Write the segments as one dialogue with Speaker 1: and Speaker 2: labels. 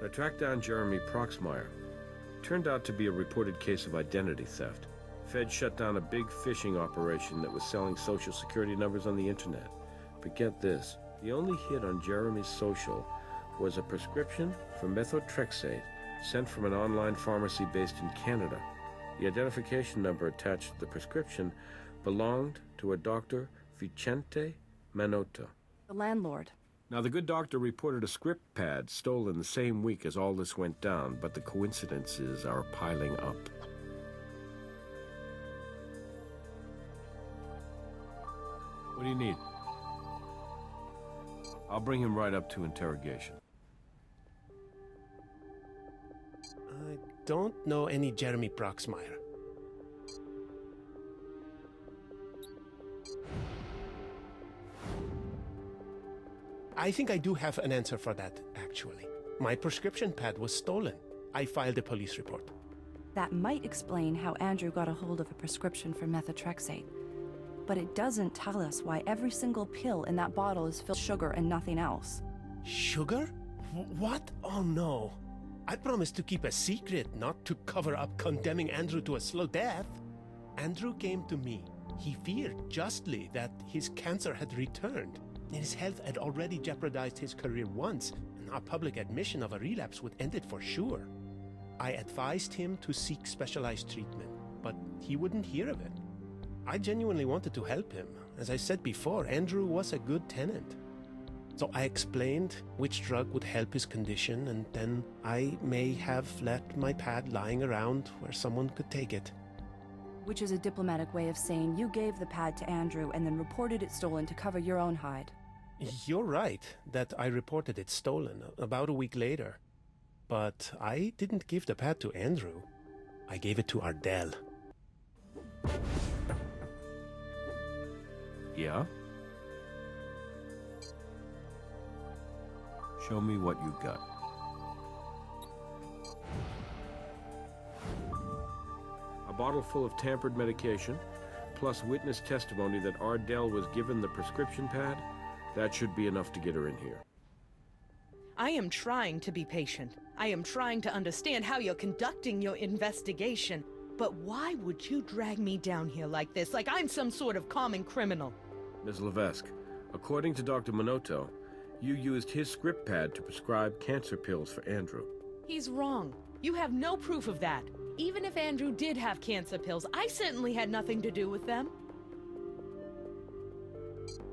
Speaker 1: So I tracked down Jeremy Proxmire. Turned out to be a reported case of identity theft. Fed shut down a big phishing operation that was selling social security numbers on the internet. But get this, the only hit on Jeremy's social was a prescription for methotrexate sent from an online pharmacy based in Canada. The identification number attached to the prescription belonged to a Dr. Vicente Manota.
Speaker 2: The landlord.
Speaker 1: Now, the good doctor reported a script pad stolen the same week as all this went down, but the coincidences are piling up. What do you need? I'll bring him right up to interrogation.
Speaker 3: I don't know any Jeremy Proxmire. I think I do have an answer for that, actually. My prescription pad was stolen. I filed a police report.
Speaker 2: That might explain how Andrew got a hold of a prescription for methotrexate. But it doesn't tell us why every single pill in that bottle is filled with sugar and nothing else.
Speaker 3: Sugar? What? Oh no. I promised to keep a secret, not to cover up condemning Andrew to a slow death. Andrew came to me. He feared justly that his cancer had returned. His health had already jeopardized his career once, and a public admission of a relapse would end it for sure. I advised him to seek specialized treatment, but he wouldn't hear of it. I genuinely wanted to help him. As I said before, Andrew was a good tenant. So I explained which drug would help his condition, and then I may have left my pad lying around where someone could take it.
Speaker 2: Which is a diplomatic way of saying you gave the pad to Andrew and then reported it stolen to cover your own hide.
Speaker 3: You're right that I reported it stolen about a week later. But I didn't give the pad to Andrew. I gave it to Ardell.
Speaker 1: Yeah? Show me what you got. A bottle full of tampered medication, plus witness testimony that Ardell was given the prescription pad. That should be enough to get her in here.
Speaker 4: I am trying to be patient. I am trying to understand how you're conducting your investigation. But why would you drag me down here like this, like I'm some sort of common criminal?
Speaker 1: Ms. Levesque, according to Dr. Minoto, you used his script pad to prescribe cancer pills for Andrew.
Speaker 4: He's wrong. You have no proof of that. Even if Andrew did have cancer pills, I certainly had nothing to do with them.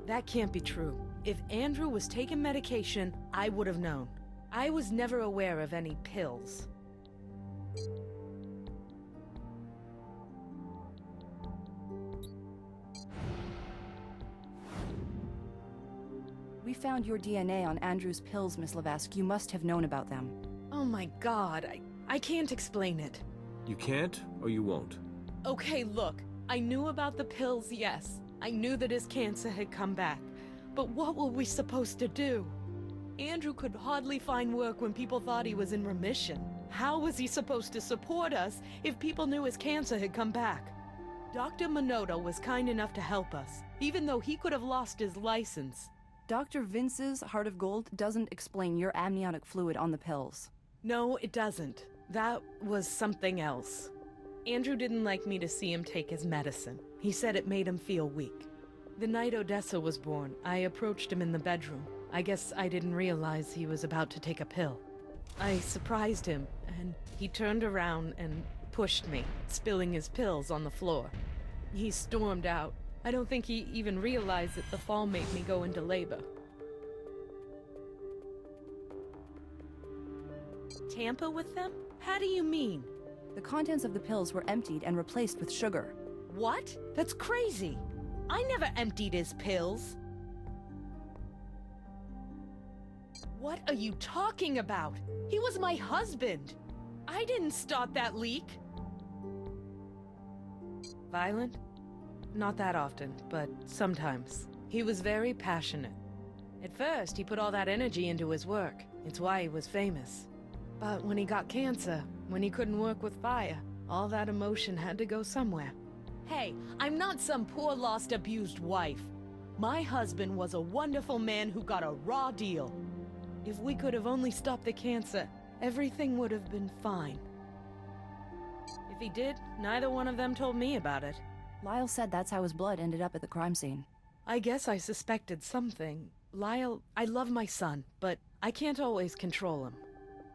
Speaker 4: That can't be true. If Andrew was taking medication, I would have known. I was never aware of any pills.
Speaker 2: We found your DNA on Andrew's pills, Miss Levesque. You must have known about them.
Speaker 4: Oh my God, I can't explain it.
Speaker 1: You can't, or you won't?
Speaker 4: Okay, look, I knew about the pills, yes. I knew that his cancer had come back. But what were we supposed to do? Andrew could hardly find work when people thought he was in remission. How was he supposed to support us if people knew his cancer had come back? Dr. Minoto was kind enough to help us, even though he could have lost his license.
Speaker 2: Dr. Vince's Heart of Gold doesn't explain your amniotic fluid on the pills.
Speaker 4: No, it doesn't. That was something else. Andrew didn't like me to see him take his medicine. He said it made him feel weak. The night Odessa was born, I approached him in the bedroom. I guess I didn't realize he was about to take a pill. I surprised him, and he turned around and pushed me, spilling his pills on the floor. He stormed out. I don't think he even realized that the fall made me go into labor. Tamper with them? How do you mean?
Speaker 2: The contents of the pills were emptied and replaced with sugar.
Speaker 4: What? That's crazy. I never emptied his pills. What are you talking about? He was my husband. I didn't start that leak. Violent? Not that often, but sometimes. He was very passionate. At first, he put all that energy into his work. It's why he was famous. But when he got cancer, when he couldn't work with fire, all that emotion had to go somewhere. Hey, I'm not some poor, lost, abused wife. My husband was a wonderful man who got a raw deal. If we could have only stopped the cancer, everything would have been fine. If he did, neither one of them told me about it.
Speaker 2: Lyle said that's how his blood ended up at the crime scene.
Speaker 4: I guess I suspected something. Lyle, I love my son, but I can't always control him.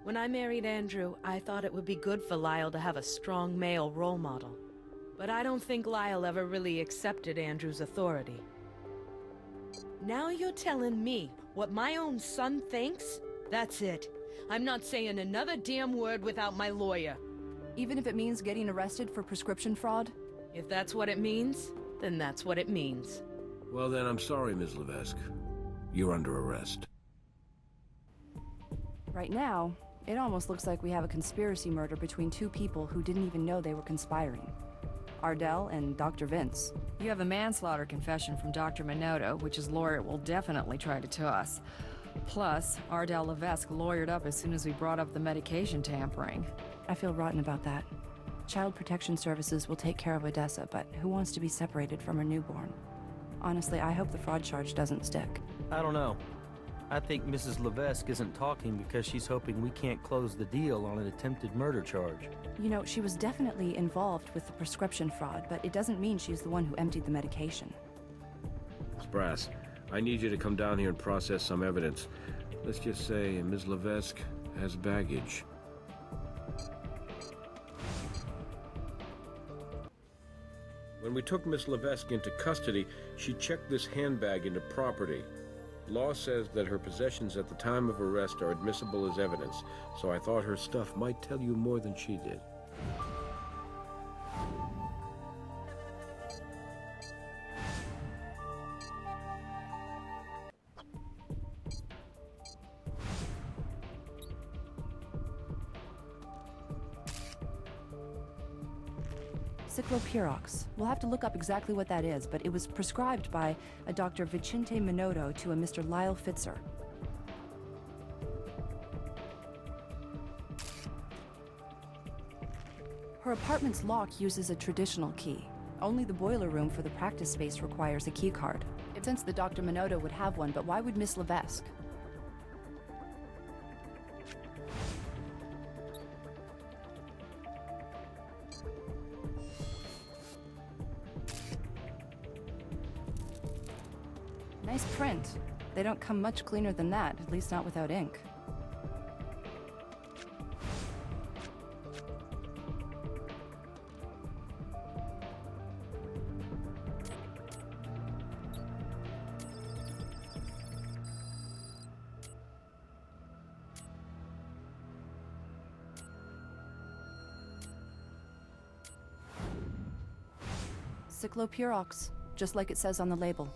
Speaker 4: When I married Andrew, I thought it would be good for Lyle to have a strong male role model. But I don't think Lyle ever really accepted Andrew's authority. Now you're telling me what my own son thinks? That's it. I'm not saying another damn word without my lawyer.
Speaker 2: Even if it means getting arrested for prescription fraud?
Speaker 4: If that's what it means, then that's what it means.
Speaker 1: Well then, I'm sorry, Ms. Levesque. You're under arrest.
Speaker 2: Right now, it almost looks like we have a conspiracy murder between two people who didn't even know they were conspiring. Ardell and Dr. Vince.
Speaker 5: You have a manslaughter confession from Dr. Minotto, which his lawyer will definitely try to toss. Plus, Ardell Levesque lawyered up as soon as we brought up the medication tampering.
Speaker 2: I feel rotten about that. Child Protection Services will take care of Odessa, but who wants to be separated from her newborn? Honestly, I hope the fraud charge doesn't stick.
Speaker 6: I don't know. I think Mrs. Levesque isn't talking because she's hoping we can't close the deal on an attempted murder charge.
Speaker 2: You know, she was definitely involved with the prescription fraud, but it doesn't mean she's the one who emptied the medication.
Speaker 1: Brass, I need you to come down here and process some evidence. Let's just say Ms. Levesque has baggage. When we took Miss Levesque into custody, she checked this handbag into property. Law says that her possessions at the time of arrest are admissible as evidence, so I thought her stuff might tell you more than she did.
Speaker 2: Cyclopirox. We'll have to look up exactly what that is, but it was prescribed by a Dr. Vicente Minotto to a Mr. Lyle Fitzer. Her apartment's lock uses a traditional key. Only the boiler room for the practice space requires a key card. Since the Dr. Minotto would have one, but why would Miss Levesque? Nice print. They don't come much cleaner than that, at least not without ink. Cyclopirox, just like it says on the label.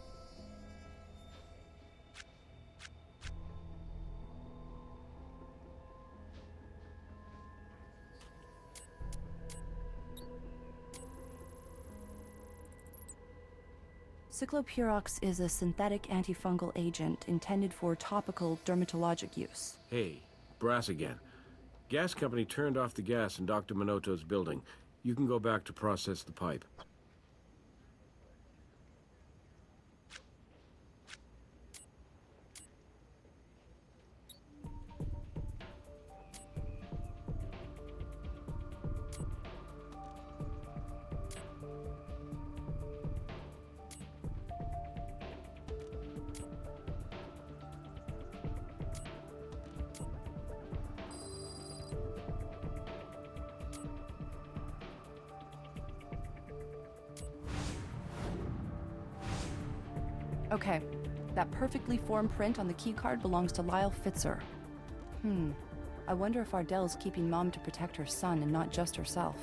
Speaker 2: Cyclopirox is a synthetic antifungal agent intended for topical dermatologic use.
Speaker 1: Hey, Brass again. Gas company turned off the gas in Dr. Minotto's building. You can go back to process the pipe.
Speaker 2: Okay, that perfectly formed print on the keycard belongs to Lyle Fitzer. I wonder if Ardell's keeping Mom to protect her son and not just herself.